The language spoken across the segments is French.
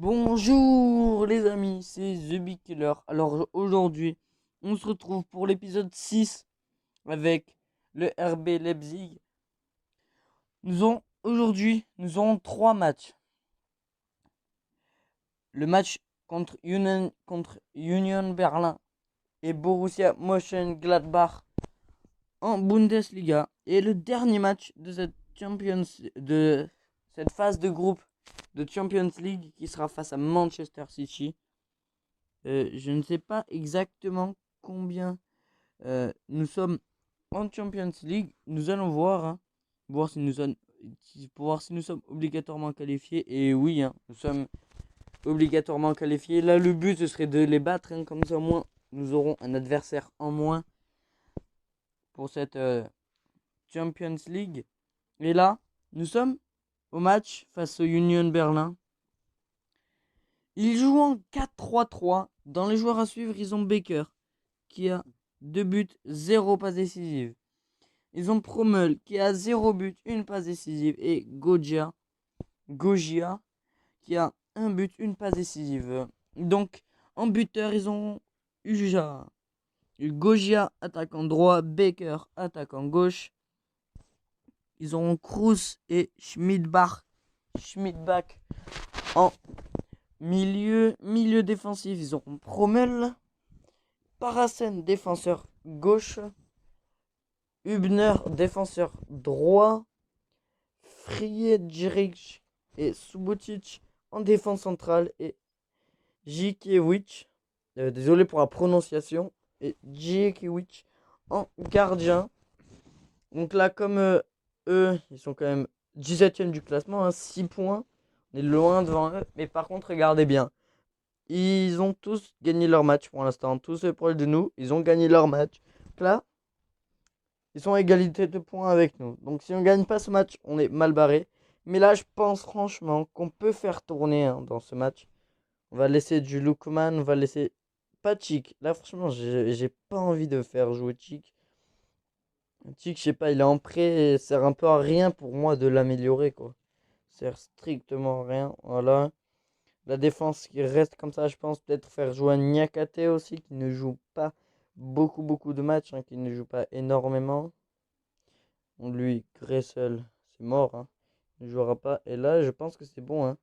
Bonjour les amis, c'est The Big Killer. Alors aujourd'hui, on se retrouve pour l'épisode 6 avec le RB Leipzig. Nous aurons trois matchs. Le match contre Union Berlin et Borussia Mönchengladbach en Bundesliga. Et le dernier match de cette phase de groupe de Champions League qui sera face à Manchester City. Je ne sais pas exactement combien nous sommes en Champions League. Nous allons voir, hein, pour voir si nous sommes obligatoirement qualifiés. Et oui, hein, nous sommes obligatoirement qualifiés. Là, le but, ce serait de les battre. Hein, comme ça, au moins, nous aurons un adversaire en moins pour cette Champions League. Et là, nous sommes au match face au Union Berlin. Ils jouent en 4-3-3. Dans les joueurs à suivre, ils ont Baker, qui a 2 buts, 0 passe décisive. Ils ont Promel, qui a 0 but, 1 passe décisive. Et Gogia, qui a 1 but, 1 passe décisive. Donc, en buteur, ils ont Uja. Gogia, attaquant droit. Baker, attaquant gauche. Ils auront Kroos et Schmidbach en milieu défensif. Ils auront Promel. Parasen, défenseur gauche. Hübner, défenseur droit. Friedrich et Subotic en défense centrale. Et Djikiewicz, désolé pour la prononciation, et Djikiewicz en gardien. Donc là, comme eux, ils sont quand même 17e du classement, hein, 6 points. On est loin devant eux. Mais par contre, regardez bien. Ils ont tous gagné leur match pour l'instant. Tous proches de nous, ils ont gagné leur match. Donc là, ils sont à égalité de points avec nous. Donc si on gagne pas ce match, on est mal barré. Mais là, je pense franchement qu'on peut faire tourner, hein, dans ce match. On va laisser du Lookman, on va laisser pas Chic. Là, franchement, j'ai pas envie de faire jouer Chic. Chic, je sais pas, il est en prêt et sert un peu à rien pour moi de l'améliorer, quoi. Sert strictement à rien. Voilà. La défense qui reste comme ça, je pense peut-être faire jouer un Niakate aussi, qui ne joue pas beaucoup de matchs, hein, qui ne joue pas énormément. Lui, Gressel, c'est mort, hein. Il ne jouera pas. Et là, je pense que c'est bon, hein.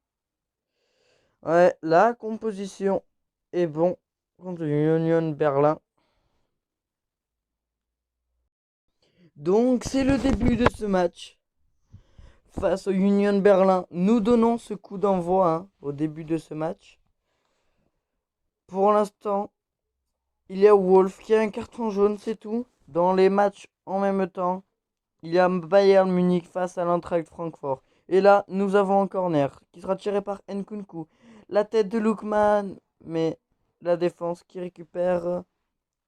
Ouais, la composition est bon contre Union Berlin. Donc, c'est le début de ce match face au Union Berlin. Nous donnons ce coup d'envoi, hein, au début de ce match. Pour l'instant, il y a Wolf qui a un carton jaune, c'est tout. Dans les matchs en même temps, il y a Bayern Munich face à l'Eintracht Francfort. Et là, nous avons un corner qui sera tiré par Nkunku. La tête de Lookman, mais la défense qui récupère.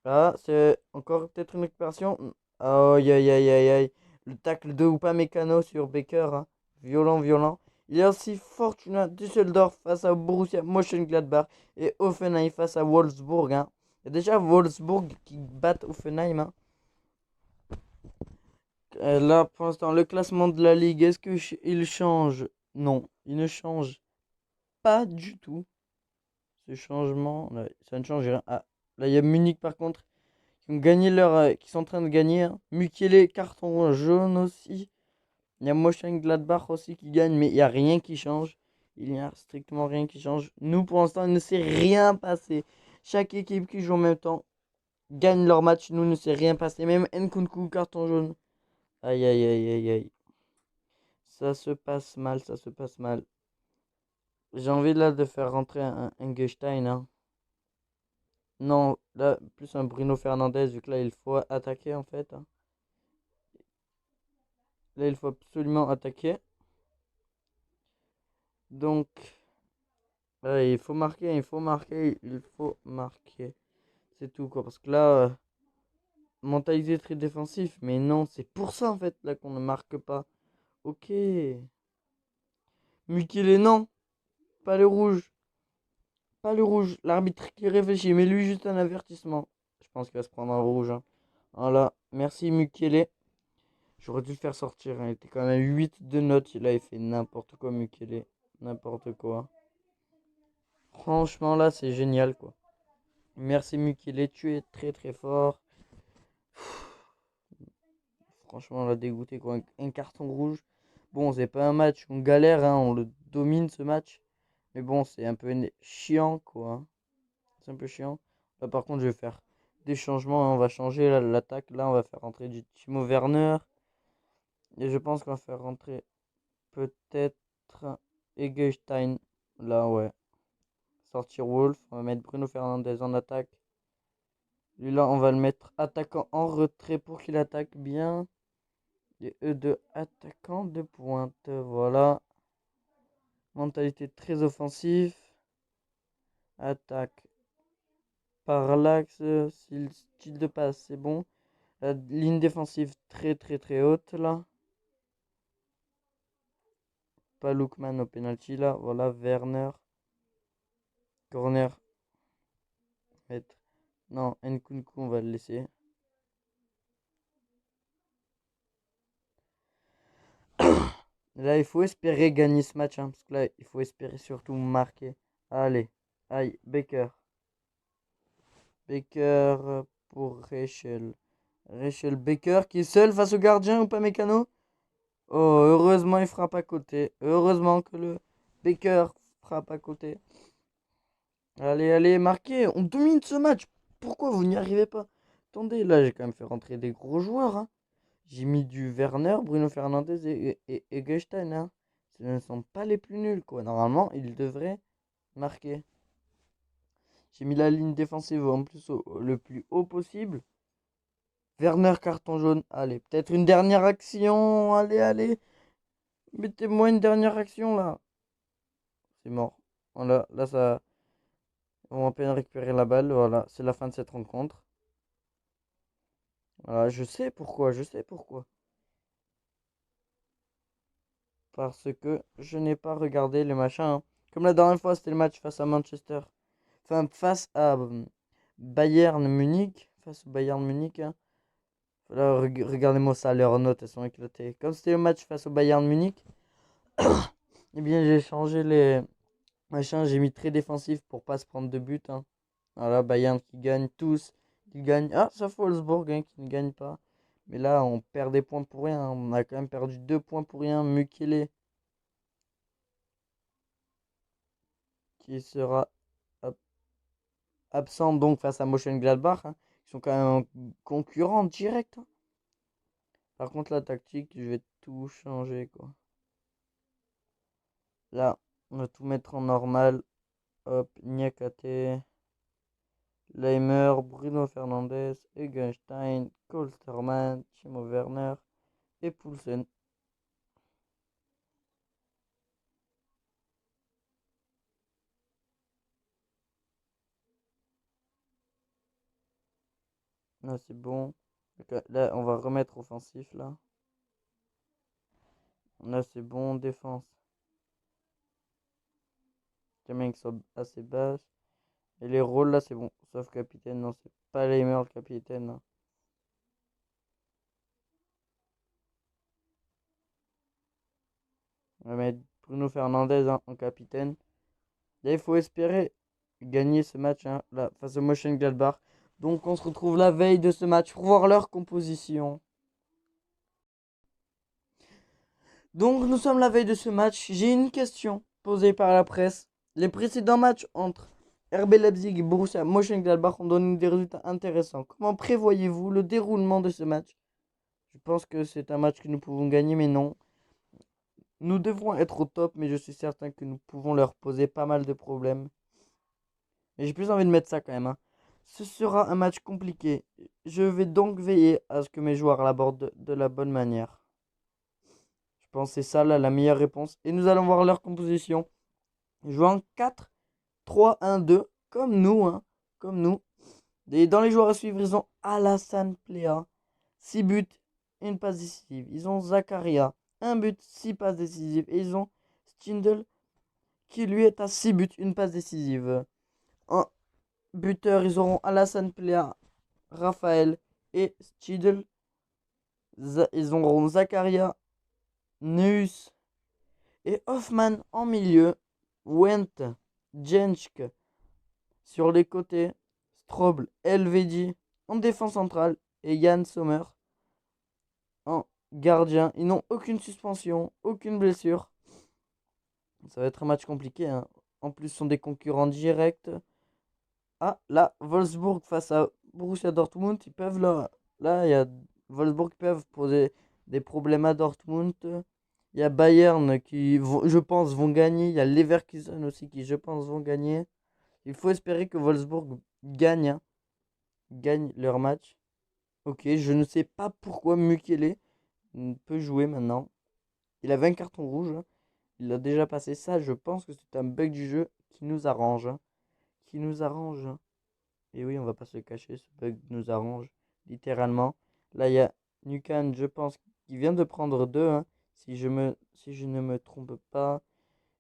Ah, c'est encore peut-être une récupération. Aïe, aïe, aïe, aïe, aïe. Le tacle de Upamecano sur Baker, hein. Violent. Il y a aussi Fortuna Düsseldorf face à Borussia Mönchengladbach et Hoffenheim face à Wolfsburg, hein. Il y a déjà Wolfsburg qui bat Hoffenheim, hein. Là, pour l'instant, le classement de la Ligue, est-ce qu'il change? Non, il ne change pas du tout. Ce changement, là, ça ne change rien. Ah, là, il y a Munich par contre, qui ont gagné qui sont en train de gagner, hein. Mukiele, carton jaune aussi. Il y a Mönchengladbach aussi qui gagne, mais il n'y a rien qui change. Il n'y a strictement rien qui change. Nous, pour l'instant, il ne s'est rien passé. Chaque équipe qui joue en même temps gagne leur match. Nous, ne s'est rien passé. Même Nkunku, carton jaune. Aïe, aïe, aïe, aïe, aïe. Ça se passe mal, ça se passe mal. J'ai envie là de faire rentrer un Engestein, hein. Non, là, plus un Bruno Fernandes, vu que là, il faut attaquer en fait, hein. Là, il faut absolument attaquer. Donc, il faut marquer, il faut marquer. C'est tout, quoi. Parce que là, mentalité très défensif. Mais non, c'est pour ça, en fait, là, qu'on ne marque pas. Ok. Mukele, non. Pas le rouge. Pas le rouge. L'arbitre qui réfléchit. Mais lui, juste un avertissement. Je pense qu'il va se prendre un rouge, hein. Voilà. Merci, Mukele. J'aurais dû le faire sortir, hein. Il était quand même à 8 de notes. Là, il fait n'importe quoi, Mukele. N'importe quoi. Franchement, là, c'est génial, quoi. Merci Mukele, tu es très très fort. Franchement, on l'a dégoûté, quoi. Un carton rouge. Bon, c'est pas un match, on galère, hein, on le domine ce match. Mais bon, c'est un peu chiant, quoi. C'est un peu chiant. Là, par contre, je vais faire des changements, hein. On va changer l'attaque. Là, on va faire rentrer du Timo Werner. Et je pense qu'on va faire rentrer peut-être Eggestein. Là, ouais. Sortir Wolf. On va mettre Bruno Fernandes en attaque. Lui, là, on va le mettre attaquant en retrait pour qu'il attaque bien. Et eux deux attaquants de pointe. Voilà. Mentalité très offensive. Attaque par l'axe. Style de passe, c'est bon. La ligne défensive très très très haute là. Pas Lookman au penalty là. Voilà, Werner. Corner. Mettre. Non, Nkunku, on va le laisser. Là, il faut espérer gagner ce match, hein, parce que là, il faut espérer surtout marquer. Allez, aïe, Baker. Baker pour Rachel. Rachel Baker qui est seul face au gardien ou pas Mécano. Oh, heureusement, il frappe à côté. Heureusement que le Baker frappe à côté. Allez, allez, marquez. On domine ce match. Pourquoi vous n'y arrivez pas? Attendez, là, j'ai quand même fait rentrer des gros joueurs, hein. J'ai mis du Werner, Bruno Fernandes et Eggestein, hein. Ce ne sont pas les plus nuls, quoi. Normalement, ils devraient marquer. J'ai mis la ligne défensive en plus le plus haut possible. Werner, carton jaune. Allez, peut-être une dernière action. Allez, allez. Mettez-moi une dernière action, là. C'est mort. Voilà, là, ça... On va à peine récupérer la balle. Voilà, c'est la fin de cette rencontre. Voilà, je sais pourquoi, je sais pourquoi. Parce que je n'ai pas regardé les machins, hein. Comme la dernière fois, c'était le match face à Manchester. Enfin, face à Bayern Munich. Face au Bayern Munich, hein. Là, regardez-moi ça, leurs notes, elles sont éclatées. Comme c'était le match face au Bayern Munich, eh bien, j'ai changé les machins. J'ai mis très défensif pour pas se prendre de but, hein. Voilà, Bayern qui gagne tous. Qui gagne. Ah, sauf Wolfsburg, hein, qui ne gagne pas. Mais là, on perd des points pour rien, hein. On a quand même perdu 2 points pour rien. Mukele qui sera absent donc face à Mönchengladbach, hein. Ils sont quand même concurrents directs, hein. Par contre, la tactique, je vais tout changer, quoi. Là, on va tout mettre en normal. Hop, Niakate, Leimer, Bruno Fernandes, Egenstein, Kolsterman, Timo Werner et Poulsen. Là, c'est bon. Là, on va remettre offensif, là. Là, c'est bon. Défense. Jamais qui soit assez basse. Et les rôles, là, c'est bon. Sauf capitaine. Non, c'est pas Leimer, le capitaine, hein. On va mettre Bruno Fernandes, hein, en capitaine. Là, il faut espérer gagner ce match, hein, là, face au Mönchengladbach. Donc, on se retrouve la veille de ce match pour voir leur composition. Donc, nous sommes la veille de ce match. J'ai une question posée par la presse. Les précédents matchs entre RB Leipzig et Borussia Mönchengladbach ont donné des résultats intéressants. Comment prévoyez-vous le déroulement de ce match? Je pense que c'est un match que nous pouvons gagner, mais non. Nous devrons être au top, mais je suis certain que nous pouvons leur poser pas mal de problèmes. Mais j'ai plus envie de mettre ça quand même, hein. Ce sera un match compliqué. Je vais donc veiller à ce que mes joueurs l'abordent de la bonne manière. Je pense que c'est ça là, la meilleure réponse. Et nous allons voir leur composition. Jouer en 4-3-1-2, comme nous, hein. Comme nous. Et dans les joueurs à suivre, ils ont Alassane Plea, 6 buts, une passe décisive. Ils ont Zakaria, 1 but, 6 passes décisives. Et ils ont Stindl, qui lui est à 6 buts, une passe décisive. En buteur, ils auront Alassane Plea, Raphaël et Stindl. Ils auront Zakaria, Neus et Hoffman en milieu. Went Jensk sur les côtés, Strobl, Elvedi en défense centrale et Yann Sommer en gardien. Ils n'ont aucune suspension, aucune blessure. Ça va être un match compliqué, hein. En plus, ce sont des concurrents directs. Ah, là, Wolfsburg face à Borussia Dortmund, ils peuvent là, il y a Wolfsburg qui peuvent poser des problèmes à Dortmund. Il y a Bayern qui, je pense, vont gagner. Il y a Leverkusen aussi qui, je pense, vont gagner. Il faut espérer que Wolfsburg gagne, hein, gagne leur match. Ok, je ne sais pas pourquoi Mukele peut jouer maintenant. Il avait un carton rouge, hein. Il l'a déjà passé. Ça, je pense que c'est un bug du jeu qui nous arrange, hein. Qui nous arrange, hein. Et oui, on va pas se le cacher, ce bug nous arrange littéralement. Là, il y a Nukan, je pense, qui vient de prendre 2, hein. Si je ne me trompe pas,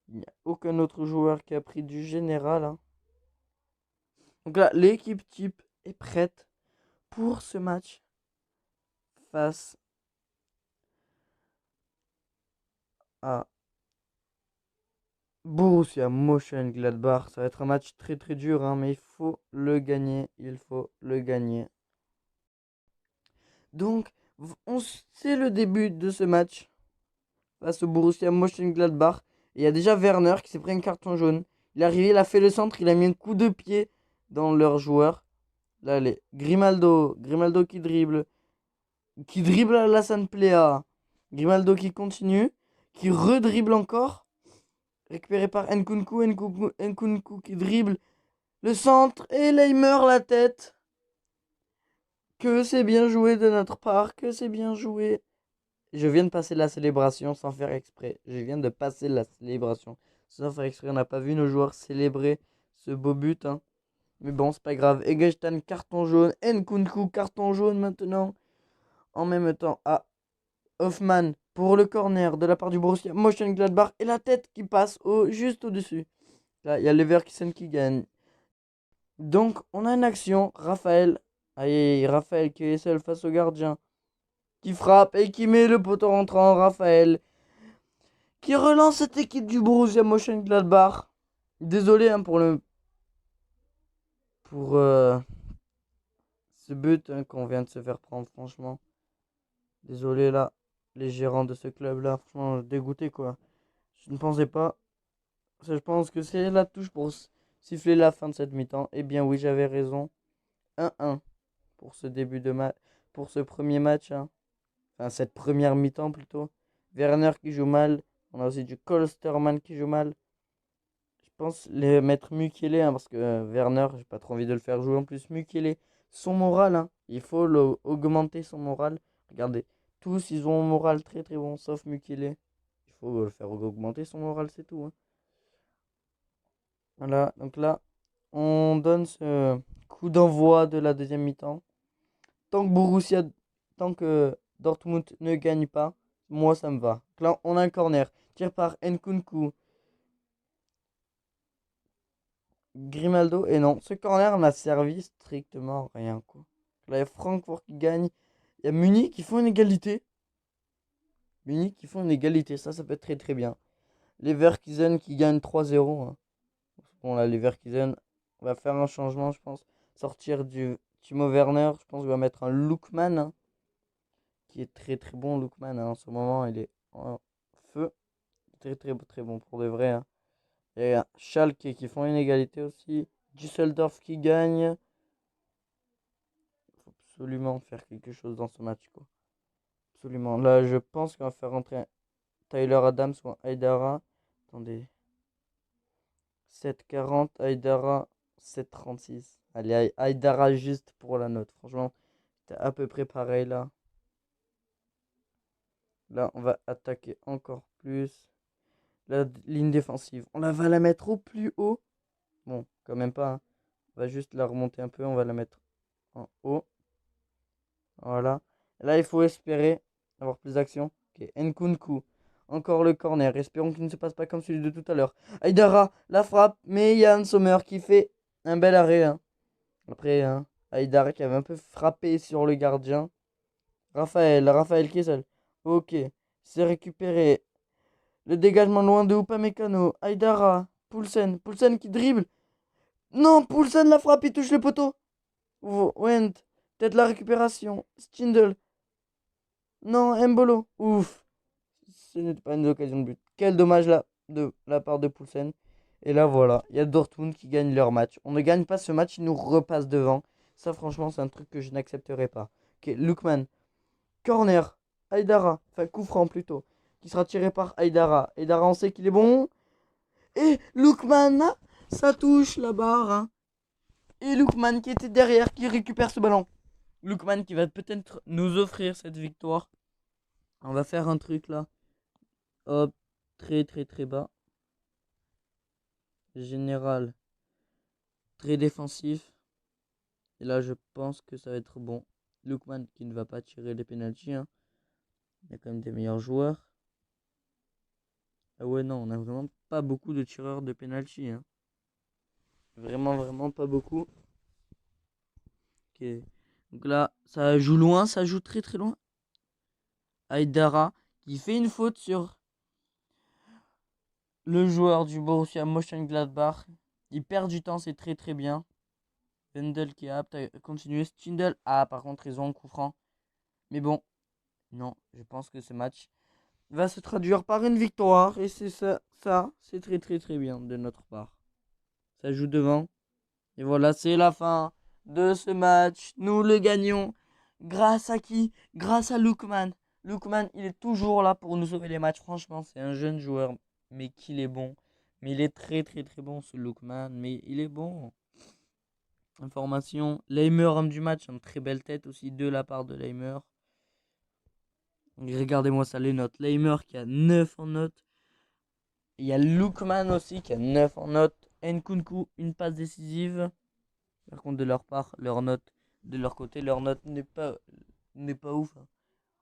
il n'y a aucun autre joueur qui a pris du général, hein. Donc là, l'équipe type est prête pour ce match face à Borussia Mönchengladbach. Ça va être un match très très dur, hein, mais il faut le gagner. Il faut le gagner. Donc, c'est le début de ce match face au Borussia Mönchengladbach. Et il y a déjà Werner qui s'est pris un carton jaune. Il est arrivé, il a fait le centre, il a mis un coup de pied dans leur joueur. Là, les Grimaldo qui dribble à Alassane Plea. Grimaldo qui continue, qui redribble encore. Récupéré par Nkunku, Nkunku qui dribble le centre et là il meurt la tête. Que c'est bien joué de notre part, que c'est bien joué. Je viens de passer la célébration sans faire exprès. Je viens de passer la célébration sans faire exprès. On n'a pas vu nos joueurs célébrer ce beau but, hein. Mais bon, c'est pas grave. Eggestein, carton jaune. Nkunku, carton jaune maintenant. En même temps, à Hoffman pour le corner de la part du Borussia Mönchengladbach. Et la tête qui passe juste au-dessus. Là, il y a Leverkusen qui gagne. Donc, on a une action. Raphaël. Aïe, Raphaël qui est seul face au gardien. Qui frappe et qui met le poteau rentrant. Raphaël qui relance cette équipe du Borussia Mönchengladbach. Désolé, hein, pour ce but, hein, qu'on vient de se faire prendre, franchement. Désolé là, les gérants de ce club-là, franchement, dégoûté quoi. Je ne pensais pas. Je pense que c'est la touche pour siffler la fin de cette mi-temps. Eh bien oui, j'avais raison. 1-1 pour ce début de match, pour ce premier match, hein. Enfin, cette première mi-temps plutôt. Werner qui joue mal. On a aussi du Kolsterman qui joue mal. Je pense les mettre Mukele, hein, parce que Werner, j'ai pas trop envie de le faire jouer en plus. Mukele, son moral, hein, il faut augmenter son moral. Regardez, tous ils ont un moral très très bon, sauf Mukele. Il faut le faire augmenter son moral, c'est tout, hein. Voilà, donc là, on donne ce coup d'envoi de la deuxième mi-temps. Tant que Dortmund ne gagne pas, moi ça me va. Donc là, on a un corner. Tir par Nkunku. Grimaldo. Et non, ce corner n'a servi strictement à rien, quoi. Là, il y a Francfort qui gagne. Il y a Munich qui font une égalité. Munich qui font une égalité. Ça peut être très très bien. Leverkusen qui gagne 3-0, hein. Bon, là, Leverkusen va faire un changement, je pense. Sortir du Timo Werner. Je pense qu'il va mettre un Lookman, hein, qui est très très bon. Lookman, hein, en ce moment, il est en feu. Très très très bon pour de vrai, hein. Et Schalke qui font une égalité aussi. Düsseldorf qui gagne. Il faut absolument faire quelque chose dans ce match, quoi. Absolument. Là, je pense qu'on va faire rentrer Tyler Adams ou Aidara. Attendez. 7,40. Aidara 7,36. Allez, Aidara juste pour la note. Franchement, c'était à peu près pareil là. Là, on va attaquer encore plus. La ligne défensive, on va la mettre au plus haut. Bon, quand même pas, hein. On va juste la remonter un peu. On va la mettre en haut. Voilà. Là, il faut espérer avoir plus d'action. Ok, Nkunku. Encore le corner. Espérons qu'il ne se passe pas comme celui de tout à l'heure. Aïdara, la frappe. Mais il y a un Sommer qui fait un bel arrêt, hein. Après, hein, Aïdara qui avait un peu frappé sur le gardien. Raphaël qui est seul. Ok. C'est récupéré. Le dégagement loin de Upamecano. Aïdara. Poulsen qui dribble. Non, Poulsen la frappe, il touche le poteau. Wendt. Peut-être la récupération. Stindl. Non, Mbolo. Ouf. Ce n'était pas une occasion de but. Quel dommage là de la part de Poulsen. Et là voilà, il y a Dortmund qui gagne leur match. On ne gagne pas ce match, ils nous repassent devant. Ça franchement c'est un truc que je n'accepterai pas. Ok, Lookman. Corner. Aïdara. Enfin coup franc plutôt. Qui sera tiré par Aïdara. Aïdara on sait qu'il est bon. Et Lookman, ça touche la barre. Hein. Et Lookman qui était derrière qui récupère ce ballon. Lookman qui va peut-être nous offrir cette victoire. On va faire un truc là. Hop, très très très bas. Général, très défensif. Et là, je pense que ça va être bon. Lookman qui ne va pas tirer les pénaltys. Hein. Il y a quand même des meilleurs joueurs. Ah ouais, non, on a vraiment pas beaucoup de tireurs de pénalty. Hein. Vraiment, vraiment pas beaucoup. Ok. Donc là, ça joue loin, ça joue très très loin. Aïdara qui fait une faute sur le joueur du Borussia Mönchengladbach. Il perd du temps, c'est très très bien. Wendel qui est apte à continuer. Stindl. Ah, par contre, ils ont un coup franc. Mais bon, non, je pense que ce match va se traduire par une victoire. Et c'est ça c'est très très très bien de notre part. Ça joue devant. Et voilà, c'est la fin de ce match. Nous le gagnons. Grâce à qui? Grâce à Lookman. Lookman, il est toujours là pour nous sauver les matchs. Franchement, c'est un jeune joueur, mais qu'il est bon. Mais il est très très très bon ce Lookman. Mais il est bon. Information. Leimer, homme du match. Une très belle tête aussi de la part de Leimer. Regardez-moi ça, les notes. Leimer qui a 9 en notes. Il y a Lookman aussi qui a 9 en notes. Nkunku, une passe décisive. Par contre, de leur part, leur note, de leur côté, leur note n'est pas ouf. Hein.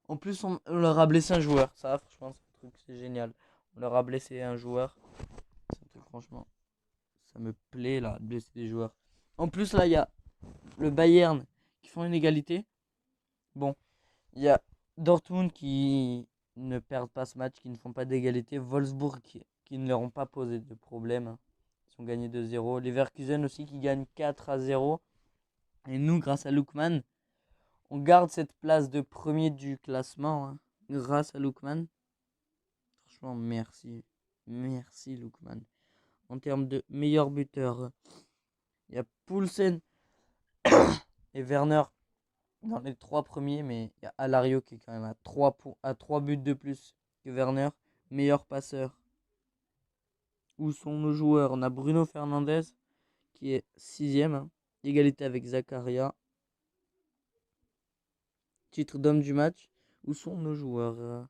En plus, on leur a blessé un joueur. Ça, franchement, c'est un truc, c'est génial. On leur a blessé un joueur. C'est un truc, franchement, ça me plaît là, de blesser des joueurs. En plus, là, il y a le Bayern qui font une égalité. Bon, il y a Dortmund qui ne perdent pas ce match, qui ne font pas d'égalité. Wolfsburg qui ne leur ont pas posé de problème. Hein. Ils ont gagné 2-0. Leverkusen aussi qui gagne 4-0. Et nous, grâce à Lookman, on garde cette place de premier du classement. Hein, grâce à Lookman. Franchement, merci. Merci Lookman. En termes de meilleur buteur, il y a Poulsen et Werner dans les 3 premiers, mais il y a Alario qui est quand même à 3 buts de plus que Werner. Meilleur passeur. Où sont nos joueurs? On a Bruno Fernandes qui est 6ème. Hein. Égalité avec Zakaria. Titre d'homme du match. Où sont nos joueurs?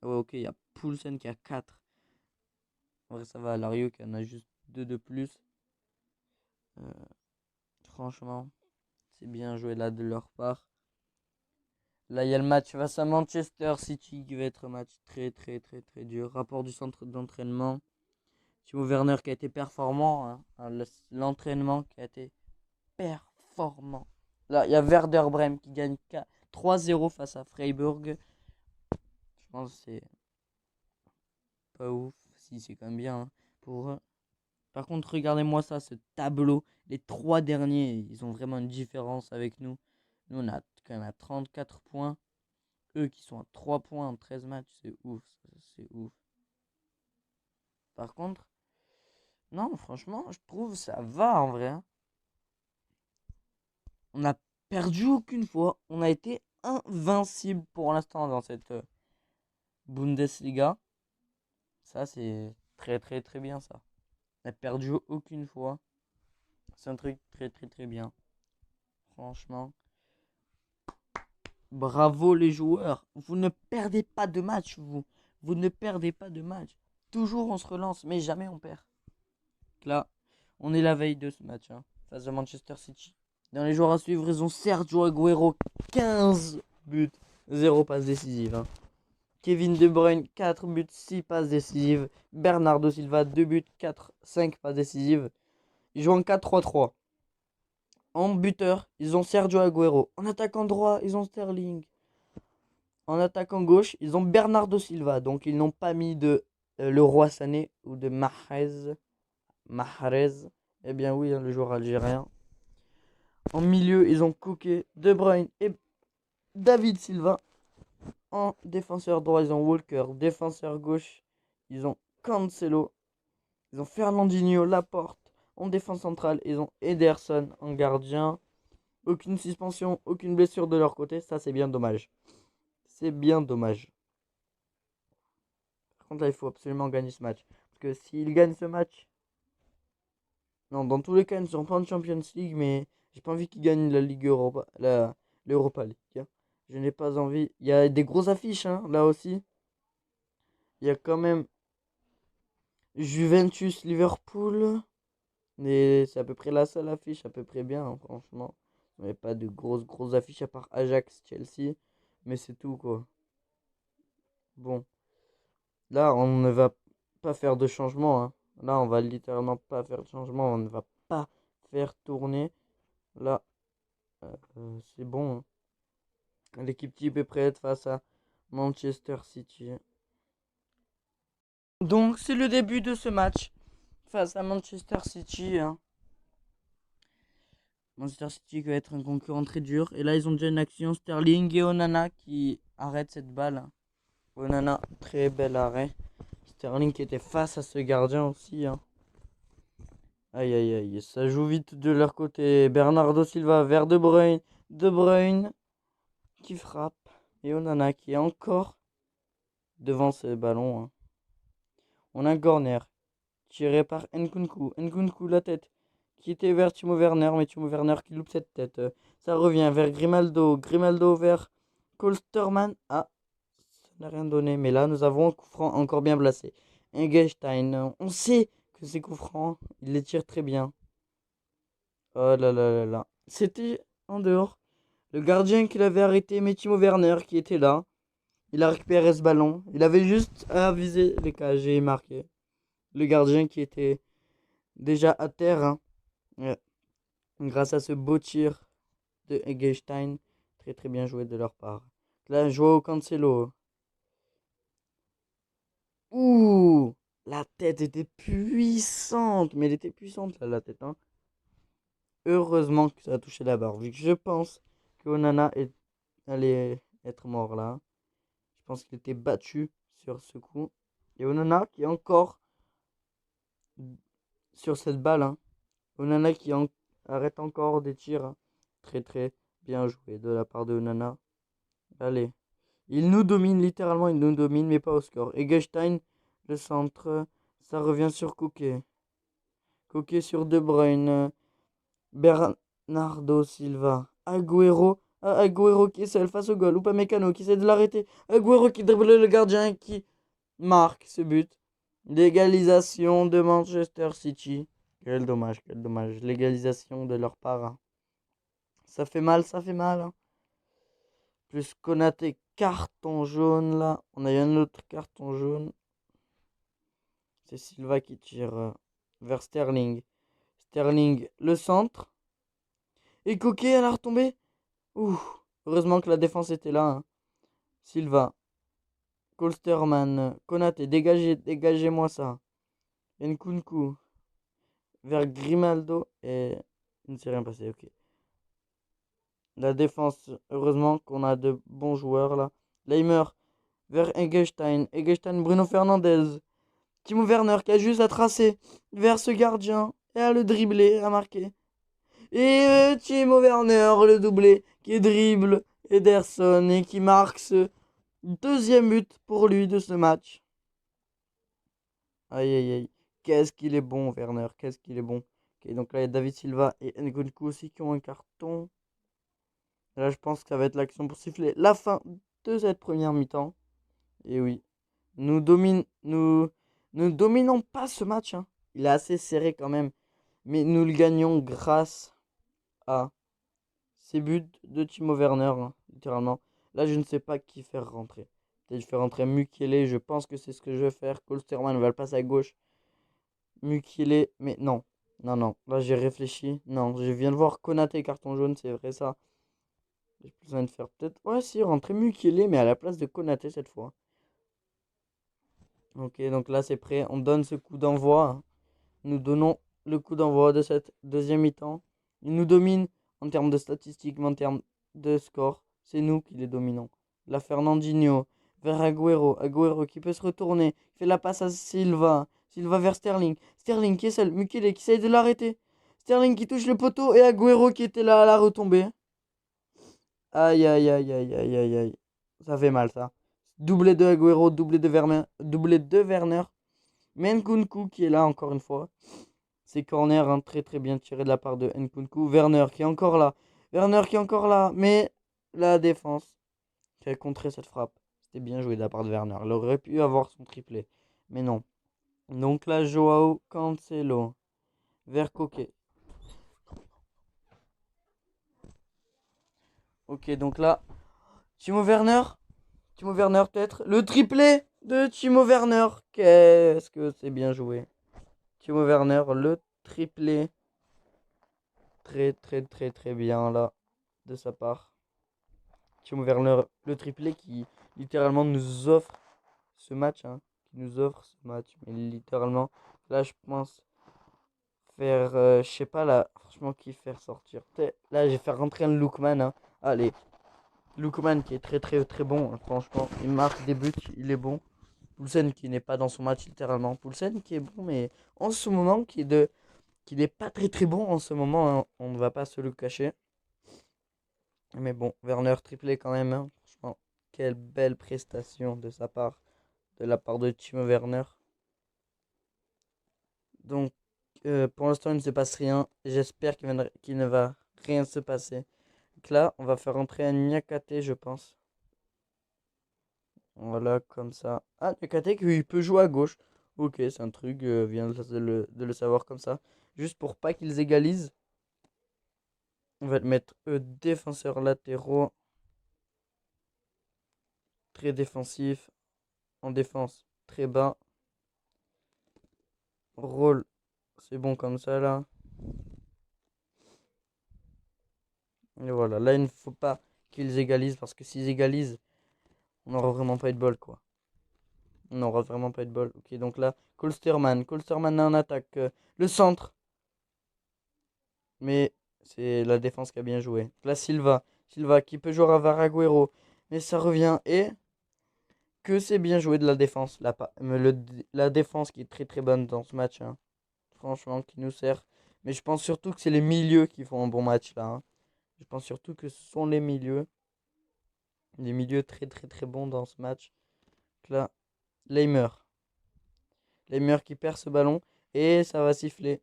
Ouais, ok, il y a Poulsen qui a 4. En vrai, ça va. Alario qui en a juste 2 de plus. Franchement, c'est bien joué là de leur part. Là, il y a le match face à Manchester City qui va être un match très très très très dur. Rapport du centre d'entraînement. Timo Werner qui a été performant. Hein. L'entraînement qui a été performant. Là, il y a Werder Bremen qui gagne 3-0 face à Freiburg. Je pense que c'est pas ouf. Si, c'est quand même bien hein, pour eux. Par contre, regardez-moi ça, ce tableau. Les 3 derniers, ils ont vraiment une différence avec nous. Nous, on a quand même à 34 points. Eux qui sont à 3 points en 13 matchs, c'est ouf. C'est ouf. Par contre, non, franchement, je trouve ça va en vrai. Hein. On n'a perdu aucune fois. On a été invincible pour l'instant dans cette Bundesliga. Ça, c'est très très très bien ça. On n'a perdu aucune fois. C'est un truc très très très bien. Franchement. Bravo les joueurs. Vous ne perdez pas de match, vous. Vous ne perdez pas de match. Toujours on se relance, mais jamais on perd. Là, on est la veille de ce match, hein, face à Manchester City. Dans les joueurs à suivre, ils ont Sergio Agüero, 15 buts, 0 passe décisive. Hein. Kevin De Bruyne, 4 buts, 6 passes décisives. Bernardo Silva, 2 buts, 4, 5 passes décisives. Ils jouent en 4-3-3. En buteur, ils ont Sergio Agüero. En attaquant droit, ils ont Sterling. En attaquant gauche, ils ont Bernardo Silva. Donc ils n'ont pas mis de Leroy Sané ou de Mahrez. Mahrez. Eh bien oui, hein, le joueur algérien. En milieu, ils ont Koké, De Bruyne et David Silva. En défenseur droit, ils ont Walker. Défenseur gauche, ils ont Cancelo. Ils ont Fernandinho, Laporte. En défense centrale, ils ont Ederson en gardien. Aucune suspension, aucune blessure de leur côté. Ça, c'est bien dommage. C'est bien dommage. Par contre, là, il faut absolument gagner ce match. Parce que s'ils gagnent ce match... Non, dans tous les cas, ils ne seront pas en Champions League, mais j'ai pas envie qu'ils gagnent la Ligue Europa, l'Europa League, hein. Je n'ai pas envie. Il y a des grosses affiches, hein, là aussi. Il y a quand même Juventus, Liverpool. Mais c'est à peu près la seule affiche, à peu près bien, hein, franchement. Il n'y avait pas de grosses affiches à part Ajax, Chelsea. Mais c'est tout, quoi. Bon. Là, on ne va pas faire de changement, hein. Là, on va littéralement pas faire de changement. On ne va pas faire tourner. Là, c'est bon, hein. L'équipe type est prête face à Manchester City. Donc, c'est le début de ce match face à Manchester City, hein. Manchester City qui va être un concurrent très dur. Et là, ils ont déjà une action. Sterling et Onana qui arrêtent cette balle. Onana, très bel arrêt. Sterling qui était face à ce gardien aussi, hein. Aïe aïe aïe, ça joue vite de leur côté. Bernardo Silva vers De Bruyne. De Bruyne qui frappe. Et Onana qui est encore devant ce ballon, hein. On a un corner tiré par Nkunku. Nkunku la tête qui était vers Timo Werner, mais Timo Werner qui loupe cette tête. Ça revient vers Grimaldo. Grimaldo vers Kolsterman. Ah, ça n'a rien donné. Mais là, nous avons un coup franc encore bien placé. Engelstein. On sait que ces coups francs, il les tire très bien. Oh là là là là. C'était en dehors. Le gardien qui l'avait arrêté, mais Timo Werner qui était là. Il a récupéré ce ballon. Il avait juste à viser les cages et marqué. Le gardien qui était déjà à terre, hein. Ouais. Grâce à ce beau tir de Eggestein. Très très bien joué de leur part. Là, Joao Cancelo. Ouh, la tête était puissante. Mais elle était puissante là, la tête, hein. Heureusement que ça a touché la barre. Vu que je pense que Onana allait être mort là. Je pense qu'il était battu sur ce coup. Et Onana qui est encore sur cette balle, hein. Onana qui arrête encore des tirs, hein. Très très bien joué de la part de Onana. Allez. Il nous domine, littéralement, il nous domine, mais pas au score. Eggestein, le centre. Ça revient sur Koké. Koké sur De Bruyne. Bernardo Silva. Agüero. Ah, Agüero qui est seul face au goal. Upamecano qui essaie de l'arrêter. Agüero qui dribble le gardien qui marque ce but. L'égalisation de Manchester City. Quel dommage, quel dommage. L'égalisation de leur part, hein. Ça fait mal, hein. Plus Konaté, carton jaune là. On a eu un autre carton jaune. C'est Silva qui tire vers Sterling. Sterling, le centre. Et Coquet, elle a retombé. Ouh, heureusement que la défense était là, hein. Silva. Kolsterman. Konaté, dégagez-moi ça. Nkunku. Vers Grimaldo. Et il ne s'est rien passé, ok. La défense, heureusement qu'on a de bons joueurs là. Leimer vers Eggestein. Eggestein, Bruno Fernandes. Timo Werner qui a juste à tracer vers ce gardien et à le dribbler, à marquer. Et Timo Werner, le doublé, qui dribble Ederson et qui marque ce deuxième but pour lui de ce match. Aïe aïe aïe. Qu'est-ce qu'il est bon, Werner. Qu'est-ce qu'il est bon. Ok, donc là, il y a David Silva et Nkunku aussi qui ont un carton. Là, je pense que ça va être l'action pour siffler la fin de cette première mi-temps. Et oui, nous ne dominons pas ce match, hein. Il est assez serré quand même. Mais nous le gagnons grâce à ces buts de Timo Werner, hein, littéralement. Là, je ne sais pas qui faire rentrer. Peut-être faire rentrer Mukiele, je pense que c'est ce que je vais faire. Kolsterman va le passer à gauche. Mukiele, mais non. Non, non. Là, j'ai réfléchi. Non, je viens de voir Konaté carton jaune, c'est vrai ça. J'ai besoin de faire peut-être. Ouais, si, rentrer Mukiele, mais à la place de Konaté cette fois. Ok, donc là, c'est prêt. On donne ce coup d'envoi, hein. nous donnons le coup d'envoi de cette deuxième mi-temps. Ils nous dominent en termes de statistiques, mais en termes de score, c'est nous qui les dominons. La Fernandinho vers Agüero. Agüero qui peut se retourner. Il fait la passe à Silva. Silva vers Sterling. Sterling qui est seul. Mukele qui essaye de l'arrêter. Sterling qui touche le poteau et Agüero qui était là à la retombée. Aïe aïe aïe aïe aïe aïe aïe. Ça fait mal ça. Doublé de Agüero, doublé de Werner. Doublé de Werner. Nkunku qui est là encore une fois. C'est corner hein, très très bien tiré de la part de Nkunku. Werner qui est encore là. Werner qui est encore là. Mais la défense qui a contré cette frappe. C'était bien joué de la part de Werner. Il aurait pu avoir son triplé. Mais non. Donc là, Joao Cancelo. Vers Coquet. Ok, donc là, Timo Werner. Timo Werner peut-être. Le triplé de Timo Werner. Qu'est-ce que c'est bien joué. Timo Werner, le triplé. Très très très très bien là de sa part. Timo Werner, le triplé qui littéralement nous offre ce match. Hein, qui nous offre ce match. Mais littéralement, là je pense faire, je sais pas là, franchement qui faire sortir. Là je vais faire rentrer un Lookman. Hein. Allez, Lookman qui est très très très bon. Hein, franchement, il marque des buts, il est bon. Poulsen qui n'est pas dans son match littéralement. Poulsen qui est bon mais en ce moment qui n'est pas très très bon en ce moment. Hein, on ne va pas se le cacher. Mais bon, Werner triplé quand même. Hein. Franchement, quelle belle prestation de sa part, de la part de Timo Werner. Donc, pour l'instant, il ne se passe rien. J'espère qu'il ne va rien se passer. Donc là, on va faire entrer un Niakate, je pense. Voilà, comme ça. Ah, Niakate, il peut jouer à gauche. Ok, c'est un truc, vient de le savoir comme ça. Juste pour pas qu'ils égalisent. On va le mettre défenseurs latéraux. Très défensif. En défense, très bas. Rôle, c'est bon comme ça là. Et voilà, là il ne faut pas qu'ils égalisent parce que s'ils égalisent, on n'aura vraiment pas eu de bol quoi. On n'aura vraiment pas eu de bol. Ok, donc là, Kolsterman. Kolsterman en attaque. Le centre. Mais c'est la défense qui a bien joué. Là, Silva. Silva qui peut jouer à Varaguero. Mais ça revient. Et que c'est bien joué de la défense. La défense qui est très très bonne dans ce match. Hein. Franchement, qui nous sert. Mais je pense surtout que c'est les milieux qui font un bon match là. Hein. Je pense surtout que ce sont les milieux. Des milieux très très très bons dans ce match. Donc là, Leimer. Leimer qui perd ce ballon. Et ça va siffler.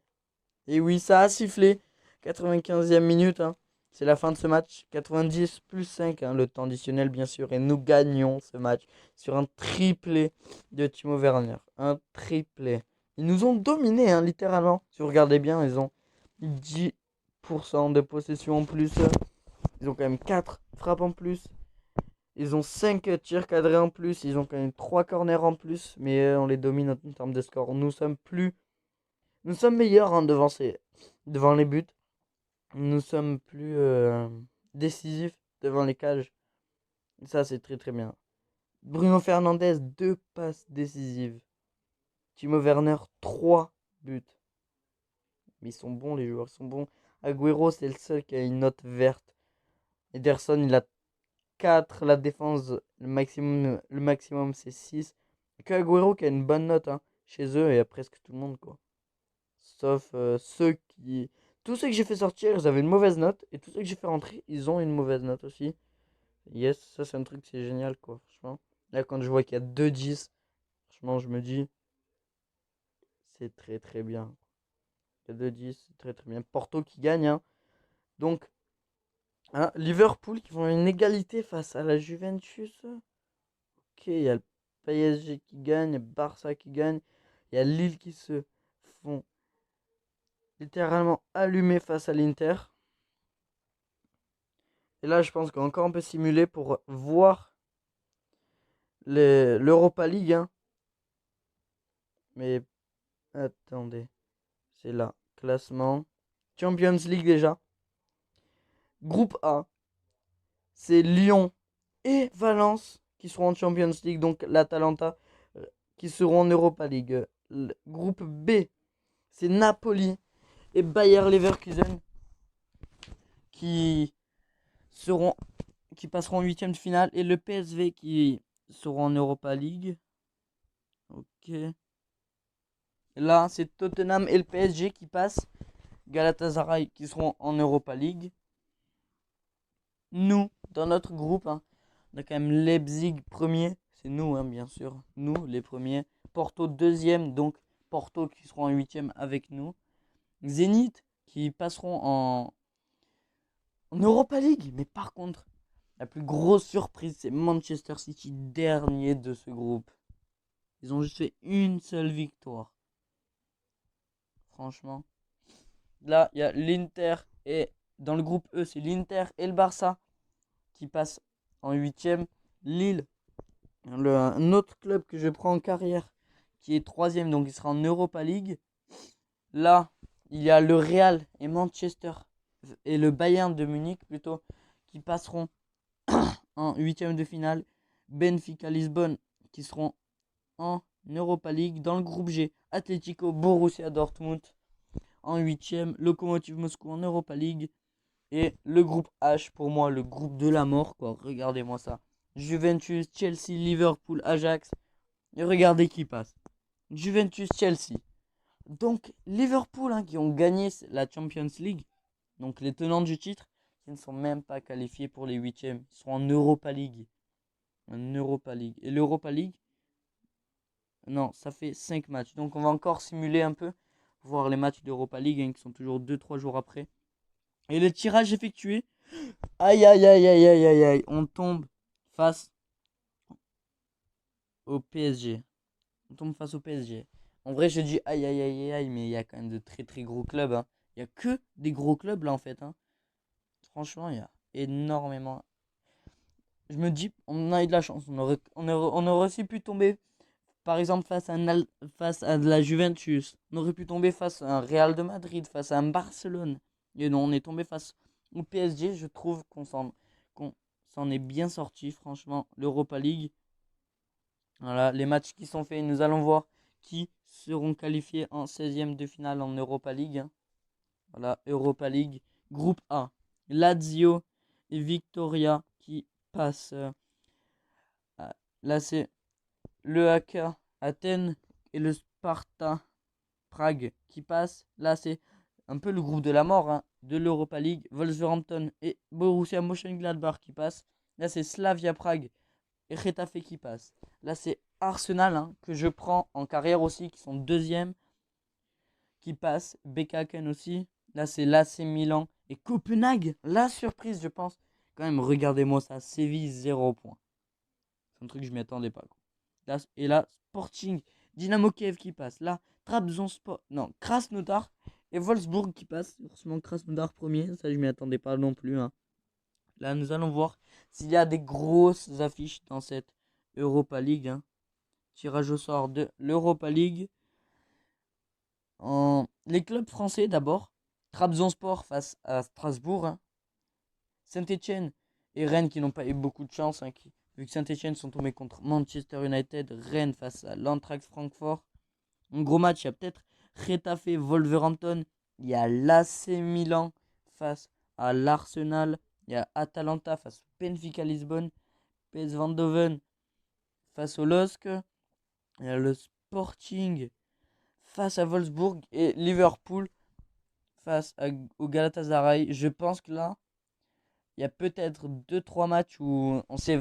Et oui, ça a sifflé. 95e minute. Hein. C'est la fin de ce match. 90 plus 5. Hein, le temps additionnel, bien sûr. Et nous gagnons ce match sur un triplé de Timo Werner. Un triplé. Ils nous ont dominés, hein, littéralement. Si vous regardez bien, ils ont 10% de possession en plus. Ils ont quand même 4 frappes en plus. Ils ont 5 tirs cadrés en plus. Ils ont quand même 3 corners en plus. Mais on les domine en termes de score. Nous sommes meilleurs hein, devant les buts. Nous sommes plus décisifs devant les cages. Ça, c'est très très bien. Bruno Fernandes, 2 passes décisives. Timo Werner, 3 buts. Mais ils sont bons, les joueurs sont bons. Agüero, c'est le seul qui a une note verte. Ederson, il a 4. La défense, le maximum c'est 6. Que Agüero qui a une bonne note hein, chez eux et à presque tout le monde, quoi. Sauf ceux qui. Tous ceux que j'ai fait sortir, ils avaient une mauvaise note. Et tous ceux que j'ai fait rentrer, ils ont une mauvaise note aussi. Yes, ça c'est un truc, c'est génial, quoi, franchement. Là, quand je vois qu'il y a 2-10, franchement, je me dis, c'est très très bien. Il y a 2-10, c'est très très bien. Porto qui gagne, hein. Donc, hein, Liverpool qui font une égalité face à la Juventus. Ok, il y a le PSG qui gagne, Barça qui gagne. Il y a Lille qui se font littéralement allumer face à l'Inter. Et là, je pense qu'encore on peut simuler pour voir l'Europa League. Hein. Mais attendez, c'est là. Classement. Champions League déjà. Groupe A, c'est Lyon et Valence qui seront en Champions League. Donc l'Atalanta qui seront en Europa League. Groupe B, c'est Napoli et Bayer Leverkusen qui seront qui passeront en huitième de finale et le PSV qui seront en Europa League. Ok. Là, c'est Tottenham et le PSG qui passent. Galatasaray qui seront en Europa League. Nous, dans notre groupe, hein, on a quand même Leipzig premier. C'est nous, hein, bien sûr. Nous, les premiers. Porto deuxième, donc Porto qui seront en huitième avec nous. Zénith qui passeront en Europa League. Mais par contre, la plus grosse surprise, c'est Manchester City, dernier de ce groupe. Ils ont juste fait une seule victoire. Franchement. Là, il y a l'Inter et dans le groupe E, c'est l'Inter et le Barça qui passent en huitième. Lille, un autre club que je prends en carrière, qui est troisième, donc il sera en Europa League. Là, il y a le Real et Manchester et le Bayern de Munich plutôt qui passeront en huitième de finale. Benfica Lisbonne qui seront en Europa League. Dans le groupe G, Atlético Borussia Dortmund en huitième, Lokomotiv Moscou en Europa League. Et le groupe H, pour moi, le groupe de la mort, quoi. Regardez-moi ça. Juventus, Chelsea, Liverpool, Ajax. Et regardez qui passe. Juventus, Chelsea. Donc, Liverpool, hein, qui ont gagné la Champions League. Donc, les tenants du titre, qui ne sont même pas qualifiés pour les huitièmes. Ils sont en Europa League. En Europa League. Et l'Europa League, non, ça fait 5 matchs. Donc, on va encore simuler un peu. Voir les matchs d'Europa League, hein, qui sont toujours 2-3 jours après. Et le tirage effectué. Aïe, aïe, aïe, aïe, aïe, aïe, aïe. On tombe face au PSG. On tombe face au PSG. En vrai, je dis aïe, aïe, aïe, aïe, mais il y a quand même de très, très gros clubs. Hein. Il n'y a que des gros clubs là, en fait. Hein. Franchement, il y a énormément. Je me dis, on a eu de la chance. On aurait aussi pu tomber, par exemple, face à de la Juventus. On aurait pu tomber face à un Real de Madrid, face à un Barcelone. Et non, on est tombé face au PSG. Je trouve qu'on s'en est bien sorti, franchement. L'Europa League. Voilà, les matchs qui sont faits, nous allons voir qui seront qualifiés en 16e de finale en Europa League. Hein. Voilà, Europa League. Groupe A. Lazio et Victoria qui passent. Là, c'est le AK Athènes et le Sparta Prague qui passent. Là, c'est un peu le groupe de la mort hein, de l'Europa League. Wolverhampton et Borussia Mönchengladbach qui passent. Là, c'est Slavia Prague et Getafe qui passent. Là, c'est Arsenal hein, que je prends en carrière aussi, qui sont deuxième, qui passent. BK aussi. Là, c'est l'AC Milan et Copenhague. La surprise, je pense. Quand même, regardez-moi ça. Séville, 0 points. C'est un truc que je m'y attendais pas. Quoi. Là, et là, Sporting, Dynamo Kiev qui passe. Là, Trabzonspor, non, Krasnodar et Wolfsburg qui passe. Forcément, Krasnodar premier. Ça, je m'y attendais pas non plus. Hein. Là, nous allons voir s'il y a des grosses affiches dans cette Europa League. Hein. Tirage au sort de l'Europa League. Les clubs français d'abord. Trabzonspor face à Strasbourg. Hein. Saint-Etienne et Rennes qui n'ont pas eu beaucoup de chance. Hein, vu que Saint-Etienne sont tombés contre Manchester United. Rennes face à l'Eintracht Francfort. Un gros match, il y a peut-être Getafe, Wolverhampton. Il y a l'AC Milan face à l'Arsenal. Il y a Atalanta face au Benfica Lisbonne. PSV Eindhoven face au LOSC. Il y a le Sporting face à Wolfsburg. Et Liverpool face au Galatasaray. Je pense que là, il y a peut-être 2-3 matchs où on sait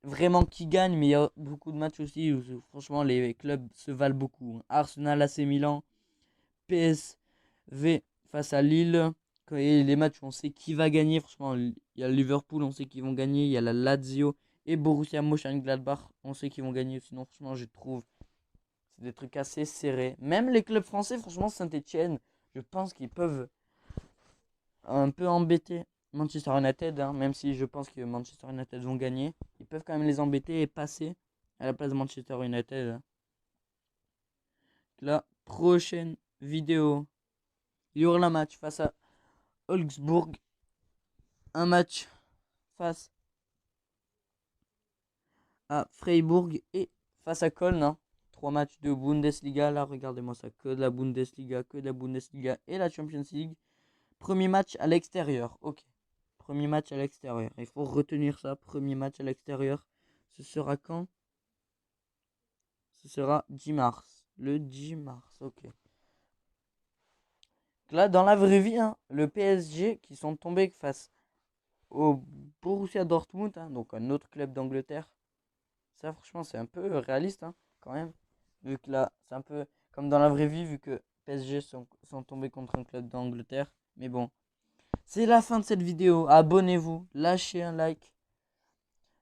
vraiment qui gagne. Mais il y a beaucoup de matchs aussi où franchement les clubs se valent beaucoup. Arsenal, AC Milan, PSV face à Lille. Et les matchs où on sait qui va gagner, franchement, il y a Liverpool, on sait qu'ils vont gagner. Il y a la Lazio et Borussia Mönchengladbach, on sait qu'ils vont gagner. Sinon, franchement, je trouve c'est des trucs assez serrés. Même les clubs français, franchement, Saint-Etienne, je pense qu'ils peuvent un peu embêter Manchester United, hein, même si je pense que Manchester United vont gagner. Ils peuvent quand même les embêter et passer à la place de Manchester United. Hein. La prochaine vidéo, il y aura un match face à Augsbourg, un match face à Freiburg et face à Köln. Hein. 3 matchs de Bundesliga. Là, regardez-moi ça, que de la Bundesliga, et la Champions League. Premier match à l'extérieur, ok. Premier match à l'extérieur, il faut retenir ça, premier match à l'extérieur. Ce sera quand? Ce sera 10 mars, le 10 mars, ok. Là, dans la vraie vie, hein, le PSG qui sont tombés face au Borussia Dortmund, hein, donc un autre club d'Angleterre. Ça, franchement, c'est un peu réaliste, hein, quand même. Vu que là, c'est un peu comme dans la vraie vie, vu que PSG sont tombés contre un club d'Angleterre. Mais bon, c'est la fin de cette vidéo. Abonnez-vous, lâchez un like.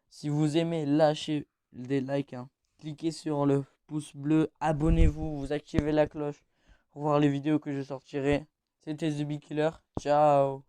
Si vous aimez, lâchez des likes, hein. Cliquez sur le pouce bleu, abonnez-vous, vous activez la cloche pour voir les vidéos que je sortirai. C'était The Big Killer. Ciao.